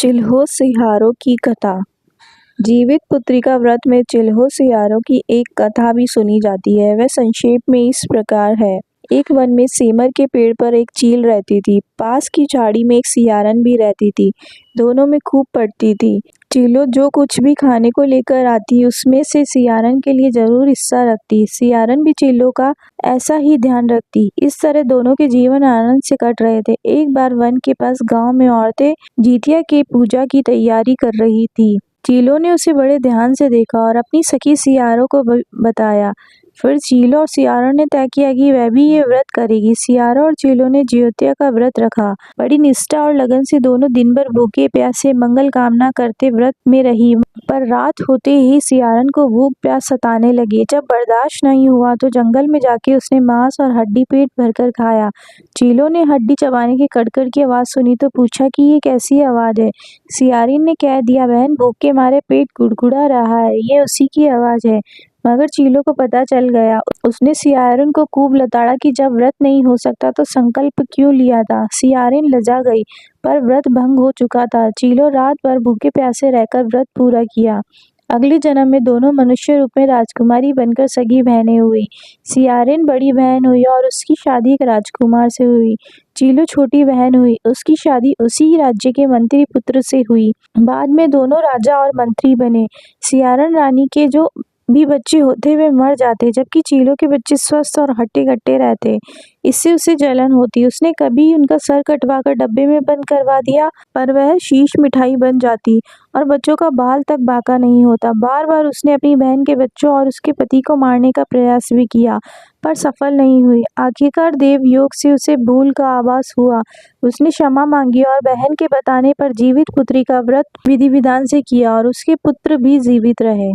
चिल्हो सियारों की कथा। जीवित पुत्री का व्रत में चिल्हो सियारों की एक कथा भी सुनी जाती है। वह संक्षेप में इस प्रकार है। एक वन में सेमर के पेड़ पर एक चील रहती थी। पास की झाड़ी में एक सियारन भी रहती थी। दोनों में खूब पड़ती थी। चीलो जो कुछ भी खाने को लेकर आती उसमें से सियारन के लिए जरूर हिस्सा रखती। सियारन भी चीलो का ऐसा ही ध्यान रखती। इस तरह दोनों के जीवन आनंद से कट रहे थे। एक बार वन के पास गांव में औरतें जितिया की पूजा की तैयारी कर रही थी। चीलो ने उसे बड़े ध्यान से देखा और अपनी सखी सियारों को बताया। फिर चीलो और सियारों ने तय किया कि वह भी ये व्रत करेगी। सियारों और चीलो ने जितिया का व्रत रखा। बड़ी निष्ठा और लगन से दोनों दिन भर भूखे प्यासे मंगल कामना करते व्रत में रही। पर रात होते ही सियारन को भूख प्यास सताने लगी। जब बर्दाश्त नहीं हुआ तो जंगल में जाके उसने मांस और हड्डी पेट भरकर खाया। चीलो ने हड्डी चबाने की कड़कड़ की आवाज सुनी तो पूछा कि ये कैसी आवाज है। सियारिन ने कह दिया, बहन भूख के मारे पेट गुड़गुड़ा रहा है, ये उसी की आवाज है। मगर चीलो को पता चल गया। उसने सियारिन को खूब लताड़ा कि जब व्रत नहीं हो सकता तो संकल्प क्यों लिया था। सियारिन लजा गई, पर व्रत भंग हो चुका था। चीलो रात भर भूखे प्यासे रहकर व्रत पूरा किया। अगले जन्म में दोनों मनुष्य रूप में राजकुमारी बनकर सगी बहनें हुई। सियारिन बड़ी बहन हुई और उसकी शादी एक राजकुमार से हुई। चीलो छोटी बहन हुई, उसकी शादी उसी राज्य के मंत्री पुत्र से हुई। बाद में दोनों राजा और मंत्री बने। सियारन रानी के जो भी बच्चे होते वे मर जाते, जबकि चीलो के बच्चे स्वस्थ और हट्टे कट्टे रहते। इससे उसे जलन होती। उसने कभी उनका सर कटवा कर डब्बे में बंद करवा दिया, पर वह शीश मिठाई बन जाती और बच्चों का बाल तक बाका नहीं होता। बार बार उसने अपनी बहन के बच्चों और उसके पति को मारने का प्रयास भी किया, पर सफल नहीं हुई। आखिरकार देव योग से उसे भूल का आभास हुआ। उसने क्षमा मांगी और बहन के बताने पर जीवित पुत्री का व्रत विधि विधान से किया और उसके पुत्र भी जीवित रहे।